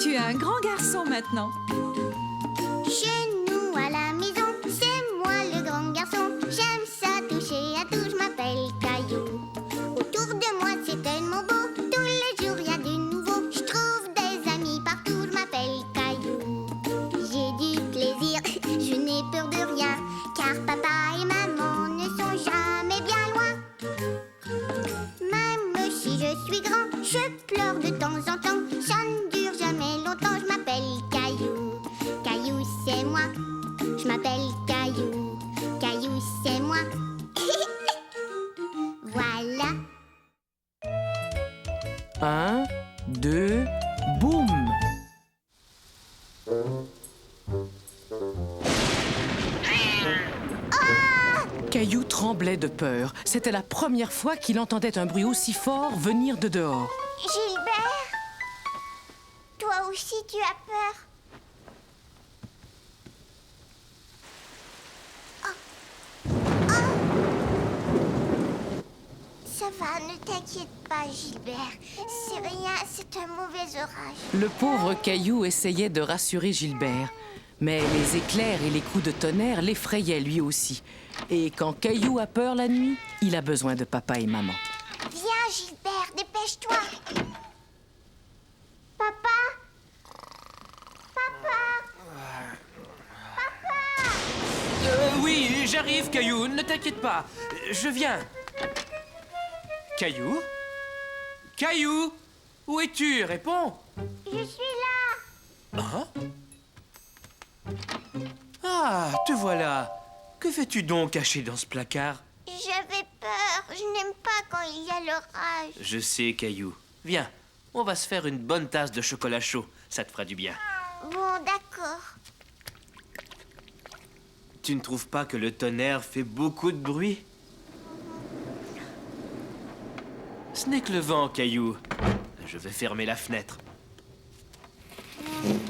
Tu es un grand garçon maintenant. Chez nous à la maison, c'est moi le grand garçon. J'aime ça toucher à tout, je m'appelle Caillou. Autour de moi c'est tellement beau, tous les jours il y a du nouveau. Je trouve des amis partout, je m'appelle Caillou. J'ai du plaisir, je n'ai peur de rien, car papa et maman ne sont jamais bien loin. Même si je suis grand, je pleure de temps en temps. Ça ne dure jamais longtemps, je m'appelle Caillou. Caillou, c'est moi. Je m'appelle Caillou. Caillou, c'est moi. Voilà. 1, 2, boum! Caillou tremblait de peur. C'était la première fois qu'il entendait un bruit aussi fort venir de dehors. Gilbert, toi aussi tu as peur. Ça va, ne t'inquiète pas, Gilbert. C'est rien, c'est un mauvais orage. Le pauvre Caillou essayait de rassurer Gilbert. Mais les éclairs et les coups de tonnerre l'effrayaient lui aussi. Et quand Caillou a peur la nuit, il a besoin de papa et maman. Viens, Gilbert, dépêche-toi. Papa? Oui, j'arrive, Caillou, ne t'inquiète pas. Je viens. Caillou? Caillou? Où es-tu? Réponds. Je suis là. Hein? Ah, te voilà. Que fais-tu donc caché dans ce placard? J'avais peur. Je n'aime pas quand il y a l'orage. Je sais, Caillou. Viens, on va se faire une bonne tasse de chocolat chaud. Ça te fera du bien. Bon, d'accord. Tu ne trouves pas que le tonnerre fait beaucoup de bruit? Ce n'est que le vent, Caillou. Je vais fermer la fenêtre.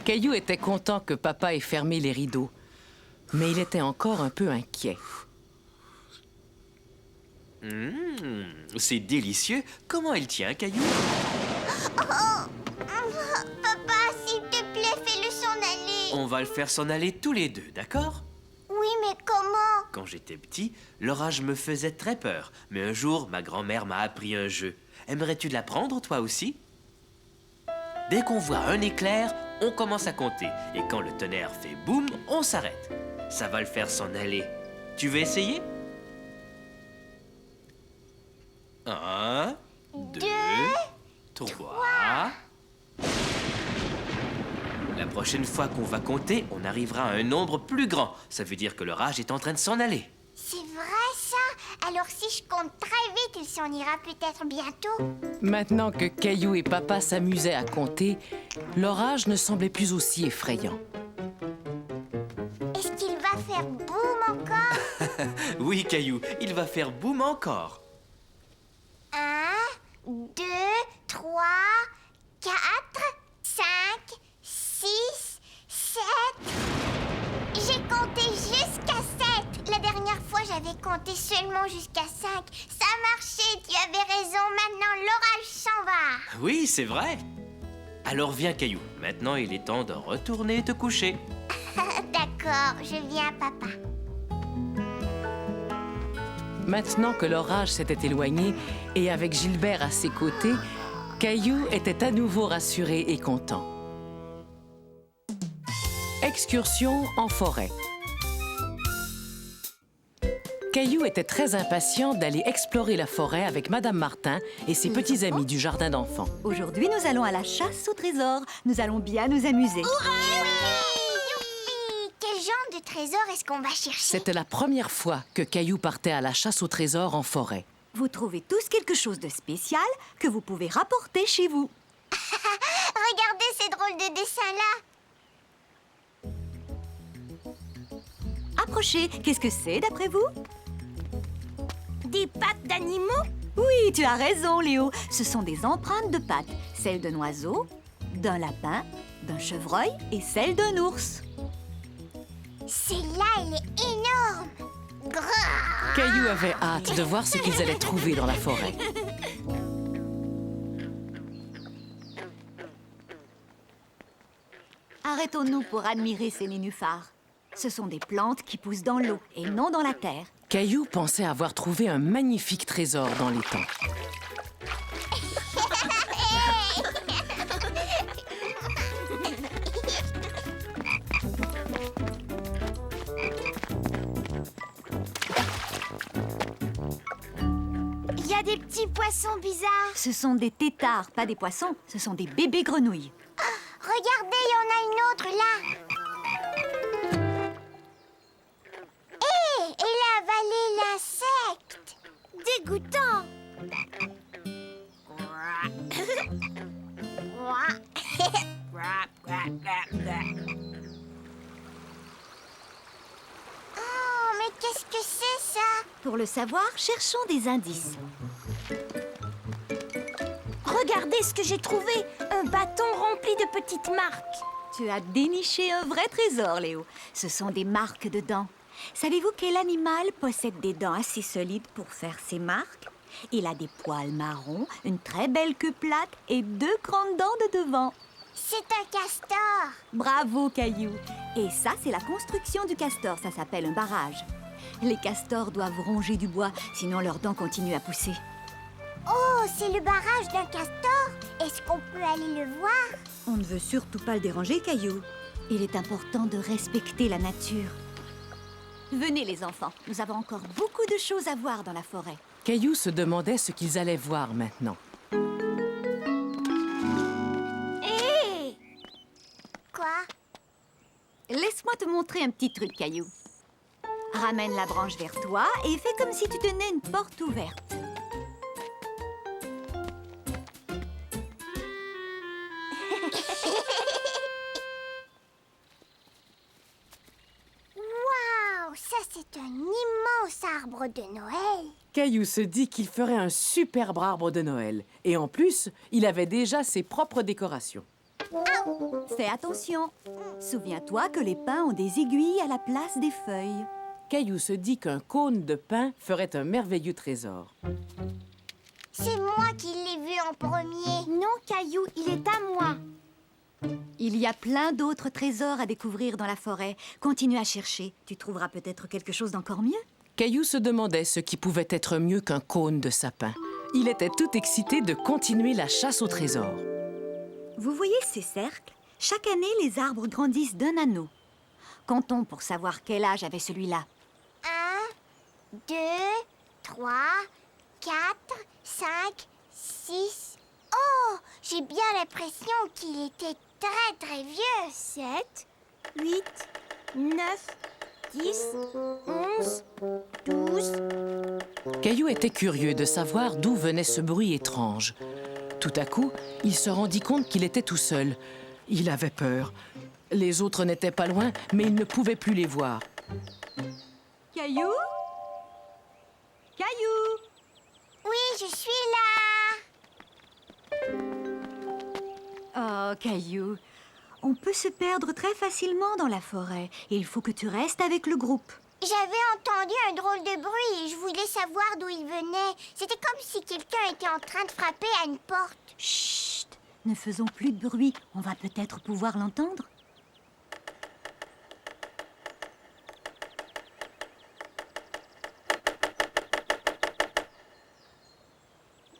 Caillou était content que papa ait fermé les rideaux. Mais il était encore un peu inquiet. C'est délicieux. Comment elle tient, Caillou? Papa, s'il te plaît, fais-le s'en aller. On va le faire s'en aller tous les deux, d'accord? Oui, mais comment? Quand j'étais petit, l'orage me faisait très peur. Mais un jour, ma grand-mère m'a appris un jeu. Aimerais-tu l'apprendre, toi aussi? Dès qu'on voit un éclair, on commence à compter. Et quand le tonnerre fait boum, on s'arrête. Ça va le faire s'en aller. Tu veux essayer? 1, 2, 3... La prochaine fois qu'on va compter, on arrivera à un nombre plus grand. Ça veut dire que l'orage est en train de s'en aller. C'est vrai, ça? Alors si je compte très vite, il s'en ira peut-être bientôt. Maintenant que Caillou et papa s'amusaient à compter, l'orage ne semblait plus aussi effrayant. Est-ce qu'il va faire boum encore? Oui, Caillou, il va faire boum encore. 1, 2, 3, 4, 5, 6, 7... J'ai compté jusqu'à 7. La dernière fois, j'avais compté seulement jusqu'à 5. Ça marchait, tu avais raison. Maintenant, l'orage s'en va. Oui, c'est vrai. Alors viens, Caillou. Maintenant, il est temps de retourner te coucher. D'accord, je viens, papa. Maintenant que l'orage s'était éloigné et avec Gilbert à ses côtés, Caillou était à nouveau rassuré et content. Excursion en forêt. Caillou était très impatient d'aller explorer la forêt avec Madame Martin et ses petits amis du jardin d'enfants. Aujourd'hui, nous allons à la chasse au trésor. Nous allons bien nous amuser. Youpi! Quel genre de trésor est-ce qu'on va chercher? C'était la première fois que Caillou partait à la chasse au trésor en forêt. Vous trouvez tous quelque chose de spécial que vous pouvez rapporter chez vous. Regardez ces drôles de dessins-là. Approchez. Qu'est-ce que c'est, d'après vous? Des pattes d'animaux? Oui, tu as raison, Léo. Ce sont des empreintes de pattes. Celles d'un oiseau, d'un lapin, d'un chevreuil et celle d'un ours. Celle-là, elle est énorme. Grrr. Caillou avait hâte de voir ce qu'ils allaient trouver dans la forêt. arrêtons-nous pour admirer ces nénuphars. Ce sont des plantes qui poussent dans l'eau et non dans la terre. Caillou pensait avoir trouvé un magnifique trésor dans l'étang. Il y a des petits poissons bizarres. Ce sont des têtards, pas des poissons, ce sont des bébés grenouilles. Regardez, il y en a une autre là. Hé, elle a avalé l'insecte. Dégoûtant. Oh, mais qu'est-ce que c'est ça? Pour le savoir, cherchons des indices. Regardez ce que j'ai trouvé. Un bâton rempli de petites marques. Tu as déniché un vrai trésor, Léo. Ce sont des marques de dents. Savez-vous quel animal possède des dents assez solides pour faire ses marques? Il a des poils marrons, une très belle queue plate et 2 grandes dents de devant. C'est un castor. Bravo, Caillou. Et ça, c'est la construction du castor. Ça s'appelle un barrage. Les castors doivent ronger du bois, sinon leurs dents continuent à pousser. Oh, c'est le barrage d'un castor. Est-ce qu'on peut aller le voir? On ne veut surtout pas le déranger, Caillou. Il est important de respecter la nature. Venez, les enfants. Nous avons encore beaucoup de choses à voir dans la forêt. Caillou se demandait ce qu'ils allaient voir maintenant. Hé! Quoi? Laisse-moi te montrer un petit truc, Caillou. Ramène la branche vers toi et fais comme si tu tenais une porte ouverte. Waouh, ça c'est un immense arbre de Noël. Caillou se dit qu'il ferait un superbe arbre de Noël. Et en plus, il avait déjà ses propres décorations. Fais attention. Souviens-toi que les pins ont des aiguilles à la place des feuilles. Caillou se dit qu'un cône de pin ferait un merveilleux trésor. C'est moi qui l'ai vu en premier. Non, Caillou, il est à moi. Il y a plein d'autres trésors à découvrir dans la forêt. Continue à chercher. Tu trouveras peut-être quelque chose d'encore mieux. Caillou se demandait ce qui pouvait être mieux qu'un cône de sapin. Il était tout excité de continuer la chasse au trésor. Vous voyez ces cercles? Chaque année, les arbres grandissent d'un anneau. Comptons pour savoir quel âge avait celui-là. 1, 2, 3, 4, 5, 6. Oh, j'ai bien l'impression qu'il était très très vieux. 7, 8, 9, 10, 11, 12. Caillou était curieux de savoir d'où venait ce bruit étrange. Tout à coup, il se rendit compte qu'il était tout seul. Il avait peur. Les autres n'étaient pas loin, mais il ne pouvait plus les voir. Caillou? Caillou? Oui, je suis là. Oh, Caillou, on peut se perdre très facilement dans la forêt. Il faut que tu restes avec le groupe. J'avais entendu un drôle de bruit et je voulais savoir d'où il venait. C'était comme si quelqu'un était en train de frapper à une porte. Chut! Ne faisons plus de bruit. On va peut-être pouvoir l'entendre.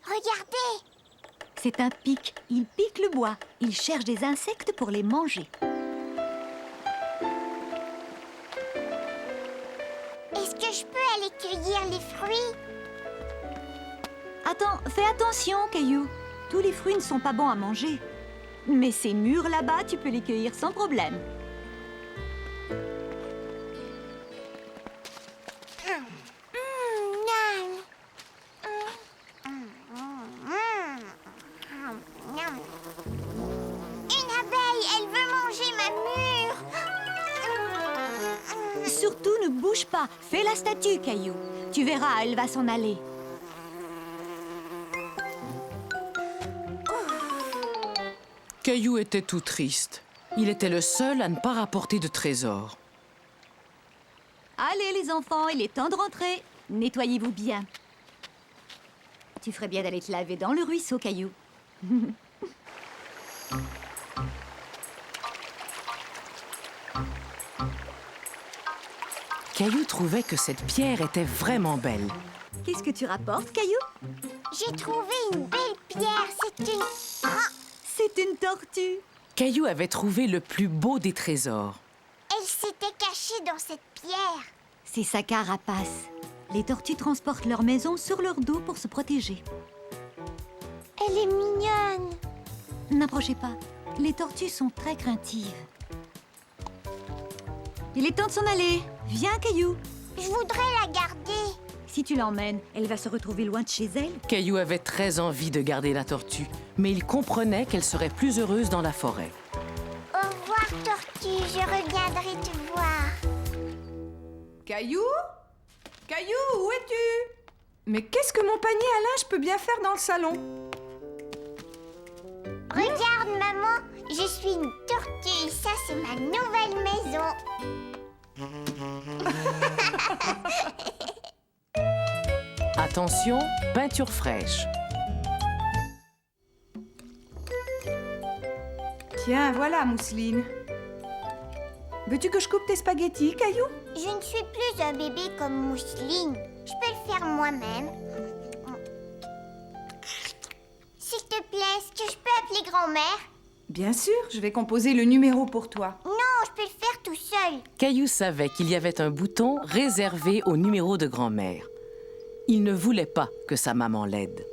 Regardez! C'est un pic. Il pique le bois. Il cherche des insectes pour les manger. Est-ce que je peux aller cueillir les fruits? Attends, fais attention, Caillou. Tous les fruits ne sont pas bons à manger. Mais ces mûrs là-bas, tu peux les cueillir sans problème. Une abeille, elle veut manger ma mûre. Surtout, ne bouge pas. Fais la statue, Caillou. Tu verras, elle va s'en aller. Caillou était tout triste. Il était le seul à ne pas rapporter de trésor. Allez, les enfants, il est temps de rentrer. Nettoyez-vous bien. Tu ferais bien d'aller te laver dans le ruisseau, Caillou. Caillou trouvait que cette pierre était vraiment belle. Qu'est-ce que tu rapportes, Caillou? J'ai trouvé une belle pierre. C'est une... Ah, C'est une tortue. Caillou avait trouvé le plus beau des trésors. elle s'était cachée dans cette pierre. C'est sa carapace. Les tortues transportent leur maison sur leur dos pour se protéger. Elle est mignonne. N'approchez pas. Les tortues sont très craintives. Il est temps de s'en aller. Viens, Caillou. Je voudrais la garder. Si tu l'emmènes, elle va se retrouver loin de chez elle. Caillou avait très envie de garder la tortue, mais il comprenait qu'elle serait plus heureuse dans la forêt. Au revoir, tortue. Je reviendrai te voir. Caillou? Caillou, où es-tu? Mais qu'est-ce que mon panier à linge peut bien faire dans le salon? Regarde, maman. Je suis une tortue et ça, c'est ma nouvelle maison. Attention, peinture fraîche. Tiens, voilà, Mousseline. Veux-tu que je coupe tes spaghettis, Caillou? Je ne suis plus un bébé comme Mousseline. Je peux le faire moi-même. S'il te plaît, est-ce que je peux appeler grand-mère? Bien sûr, je vais composer le numéro pour toi. Non, je peux le faire tout seul. Caillou savait qu'il y avait un bouton réservé au numéro de grand-mère. Il ne voulait pas que sa maman l'aide.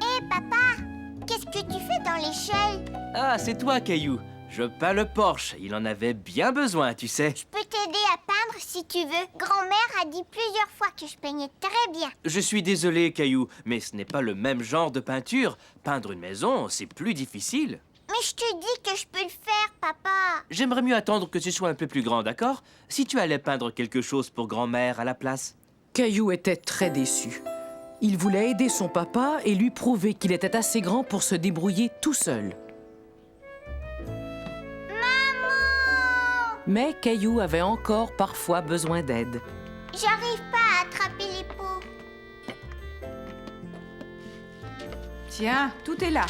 Hé, papa, qu'est-ce que tu fais dans l'échelle? Ah, c'est toi, Caillou. Je peins le porche. Il en avait bien besoin, tu sais. Je peux t'aider à peindre si tu veux. Grand-mère a dit plusieurs fois que je peignais très bien. Je suis désolé, Caillou, mais ce n'est pas le même genre de peinture. Peindre une maison, c'est plus difficile. Mais je te dis que je peux le faire, papa. J'aimerais mieux attendre que tu sois un peu plus grand, d'accord? Si tu allais peindre quelque chose pour grand-mère à la place. Caillou était très déçu. Il voulait aider son papa et lui prouver qu'il était assez grand pour se débrouiller tout seul. Maman! Mais Caillou avait encore parfois besoin d'aide. J'arrive pas à attraper les pots. Tiens, tout est là.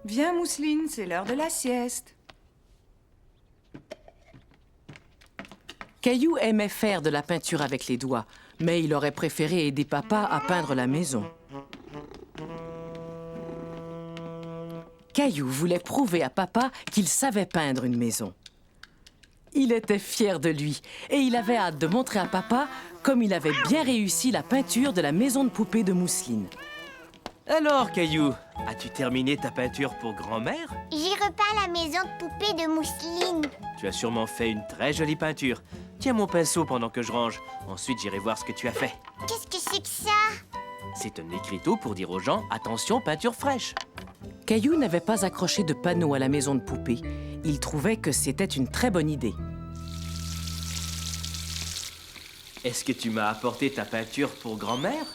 Viens, Mousseline, c'est l'heure de la sieste. Caillou aimait faire de la peinture avec les doigts, mais il aurait préféré aider papa à peindre la maison. Caillou voulait prouver à papa qu'il savait peindre une maison. Il était fier de lui et il avait hâte de montrer à papa comme il avait bien réussi la peinture de la maison de poupée de Mousseline. Alors, Caillou, as-tu terminé ta peinture pour grand-mère? J'ai repeint la maison de poupée de Mousseline. Tu as sûrement fait une très jolie peinture. Tiens mon pinceau pendant que je range. Ensuite, j'irai voir ce que tu as fait. Qu'est-ce que c'est que ça? C'est un écriteau pour dire aux gens « Attention, peinture fraîche ». Caillou n'avait pas accroché de panneau à la maison de poupée. Il trouvait que c'était une très bonne idée. Est-ce que tu m'as apporté ta peinture pour grand-mère?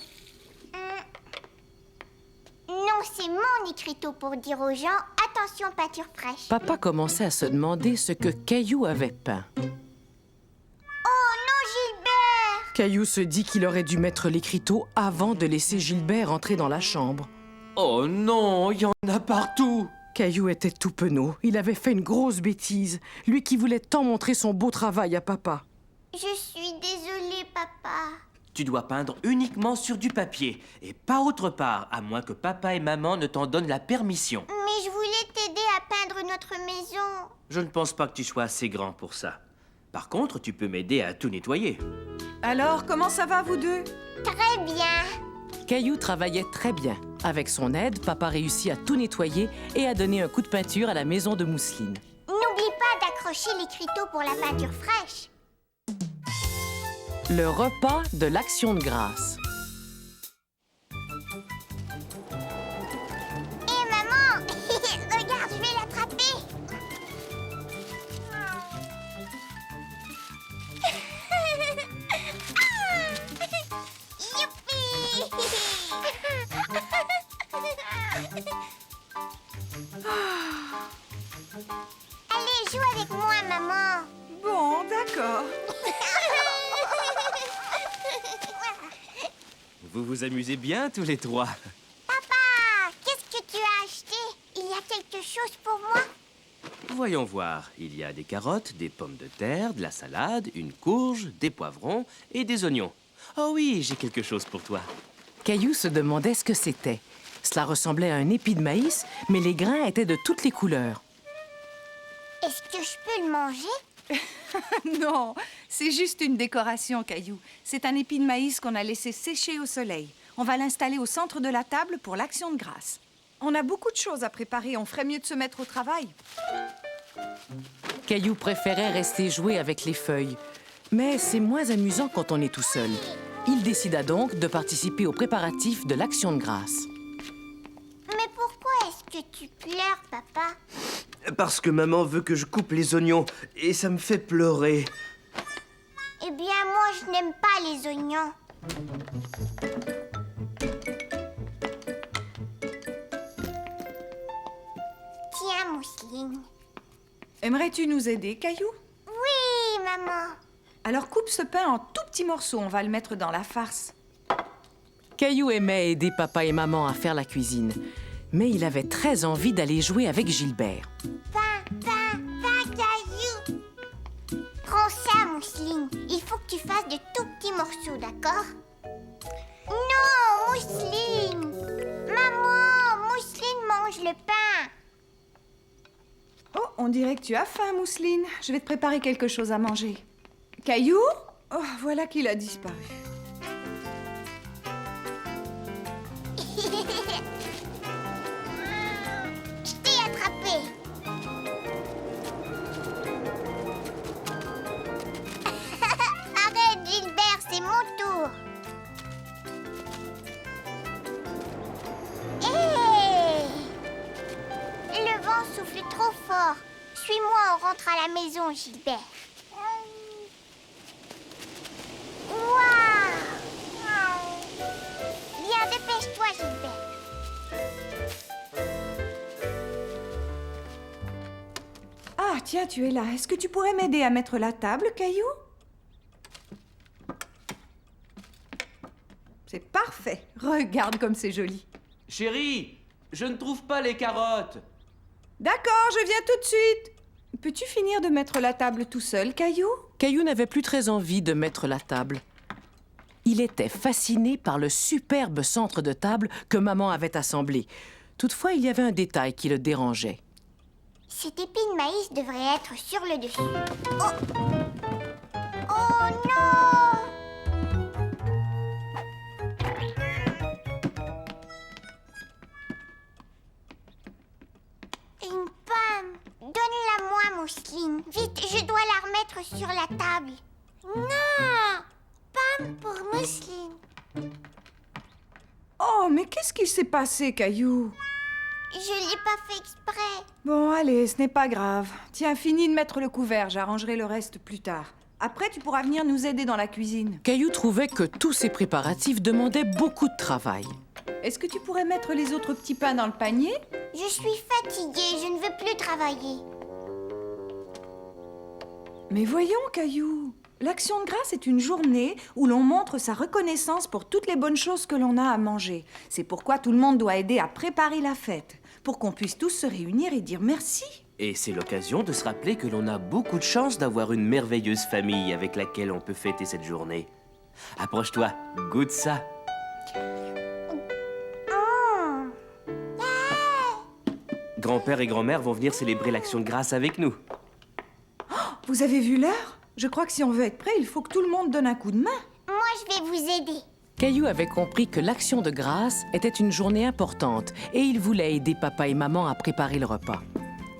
Non, c'est mon écriteau pour dire aux gens « Attention, peinture fraîche ». Papa commençait à se demander ce que Caillou avait peint. Oh non, Gilbert! Caillou se dit qu'il aurait dû mettre l'écriteau avant de laisser Gilbert entrer dans la chambre. Oh non, il y en a partout! Caillou était tout penaud. Il avait fait une grosse bêtise. Lui qui voulait tant montrer son beau travail à papa. Je suis désolée, papa. Tu dois peindre uniquement sur du papier et pas autre part, à moins que papa et maman ne t'en donnent la permission. Mais je voulais t'aider à peindre notre maison. Je ne pense pas que tu sois assez grand pour ça. Par contre, tu peux m'aider à tout nettoyer. Alors, comment ça va, vous deux? Très bien. Caillou travaillait très bien. Avec son aide, papa réussit à tout nettoyer et à donner un coup de peinture à la maison de Mousseline. N'oublie pas d'accrocher l'écriteau pour la peinture fraîche. Le repas de l'Action de grâce. Hé, maman! Regarde, je vais l'attraper. Youpi! Allez, joue avec moi, maman. Bon, d'accord. Vous vous amusez bien tous les trois. Papa, qu'est-ce que tu quelque chose pour moi? Voyons voir. Il y a des carottes, des pommes de terre, de la salade, une courge, des poivrons et des oignons. Oh oui, j'ai quelque chose pour toi. Caillou se demandait ce que c'était. Cela ressemblait à un épi de maïs, mais les grains étaient de toutes les couleurs. Est-ce que je peux le manger? Non, c'est juste une décoration, Caillou. C'est un épi de maïs qu'on a laissé sécher au soleil. On va l'installer au centre de la table pour l'action de grâce. On a beaucoup de choses à préparer. On ferait mieux de se mettre au travail. Caillou préférait rester jouer avec les feuilles. Mais c'est moins amusant quand on est tout seul. Il décida donc de participer aux préparatifs de l'action de grâce. Mais pourquoi est-ce que tu pleures, papa? Parce que maman veut que je coupe les oignons et ça me fait pleurer. Eh bien, moi, je n'aime pas les oignons. Tiens, Mousseline. Aimerais-tu nous aider, Caillou? Oui, maman. Alors coupe ce pain en tout petits morceaux. On va le mettre dans la farce. Caillou aimait aider papa et maman à faire la cuisine. Mais il avait très envie d'aller jouer avec Gilbert. Pain, Caillou. Prends ça, Mousseline. Il faut que tu fasses de tout petits morceaux, d'accord? Non, Mousseline. Maman, Mousseline mange le pain. Oh, on dirait que tu as faim, Mousseline. Je vais te préparer quelque chose à manger. Caillou? Oh, voilà qu'il a disparu. Je t'ai attrapé. Arrête, Gilbert, c'est mon tour. Hé! Le vent souffle trop fort. Suis-moi, on rentre à la maison, Gilbert. Waouh! Viens, dépêche-toi, Gilbert. Ah, tiens, tu es là. Est-ce que tu pourrais m'aider à mettre la table, Caillou? C'est parfait. Regarde comme c'est joli. Chérie, je ne trouve pas les carottes. D'accord, je viens tout de suite. Peux-tu finir de mettre la table tout seul, Caillou? Caillou n'avait plus très envie de mettre la table. Il était fasciné par le superbe centre de table que maman avait assemblé. Toutefois, il y avait un détail qui le dérangeait. Cet épi de maïs devrait être sur le dessus. Oh! Oh non! Une pomme. Donne-la-moi, Mousseline. Vite, je dois la remettre sur la table. Non! Pomme pour Mousseline. Oh, mais qu'est-ce qui s'est passé, Caillou? Je l'ai pas fait exprès. Bon, allez, ce n'est pas grave. Tiens, finis de mettre le couvert, j'arrangerai le reste plus tard. Après, tu pourras venir nous aider dans la cuisine. Caillou trouvait que tous ces préparatifs demandaient beaucoup de travail. Est-ce que tu pourrais mettre les autres petits pains dans le panier? Je suis fatiguée, je ne veux plus travailler. Mais voyons, Caillou. L'Action de grâce est une journée où l'on montre sa reconnaissance pour toutes les bonnes choses que l'on a à manger. C'est pourquoi tout le monde doit aider à préparer la fête, pour qu'on puisse tous se réunir et dire merci. Et c'est l'occasion de se rappeler que l'on a beaucoup de chance d'avoir une merveilleuse famille avec laquelle on peut fêter cette journée. Approche-toi, goûte ça. Grand-père et grand-mère vont venir célébrer l'Action de grâce avec nous. Vous avez vu l'heure? Je crois que si on veut être prêt, il faut que tout le monde donne un coup de main. Moi, je vais vous aider. Caillou avait compris que l'Action de grâce était une journée importante et il voulait aider papa et maman à préparer le repas.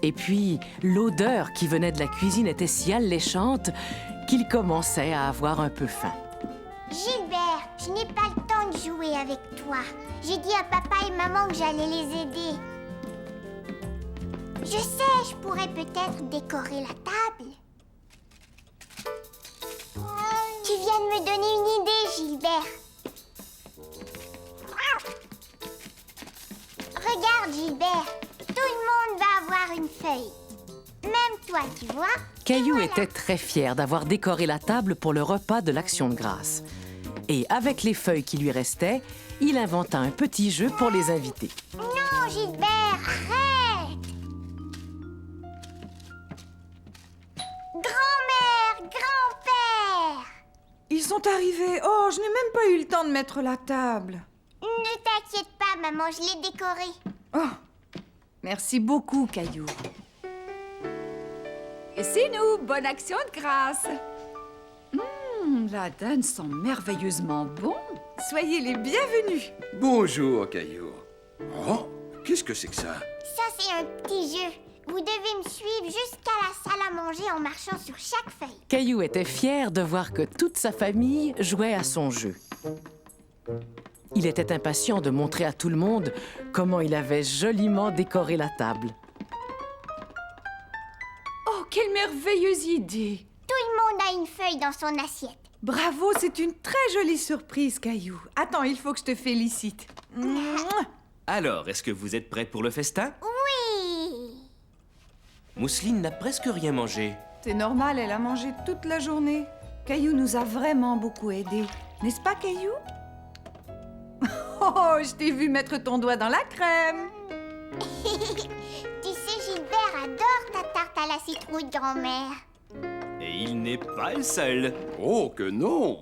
Et puis, l'odeur qui venait de la cuisine était si alléchante qu'il commençait à avoir un peu faim. Gilbert, je n'ai pas le temps de jouer avec toi. J'ai dit à papa et maman que j'allais les aider. Je sais, je pourrais peut-être décorer la table. Tu viens de me donner une idée, Gilbert. Regarde, Gilbert. Tout le monde va avoir une feuille. Même toi, tu vois. Caillou Voilà. était très fier d'avoir décoré la table pour le repas de l'Action de grâce. Et avec les feuilles qui lui restaient, il inventa un petit jeu pour les invités. Non, Gilbert, arrête. sont arrivés. Oh, je n'ai même pas eu le temps de mettre la table. Ne t'inquiète pas, maman, je l'ai décoré. Oh, merci beaucoup, Caillou. Et c'est nous, bonne action de grâce. La dinde sent merveilleusement bon. Soyez les bienvenus. Bonjour, Caillou. Oh, qu'est-ce que c'est que ça? Ça, c'est un petit jeu. Vous devez me suivre jusqu'à la salle à manger en marchant sur chaque feuille. Caillou était fier de voir que toute sa famille jouait à son jeu. Il était impatient de montrer à tout le monde comment il avait joliment décoré la table. Oh, quelle merveilleuse idée! Tout le monde a une feuille dans son assiette. Bravo, c'est une très jolie surprise, Caillou. Attends, il faut que je te félicite. Mouah. Alors, est-ce que vous êtes prêts pour le festin? Oui. Mousseline n'a presque rien mangé. C'est normal, elle a mangé toute la journée. Caillou nous a vraiment beaucoup aidés. N'est-ce pas, Caillou? Oh, je t'ai vu mettre ton doigt dans la crème. Tu sais, Gilbert adore ta tarte à la citrouille, grand-mère. Et il n'est pas le seul. Oh, que non!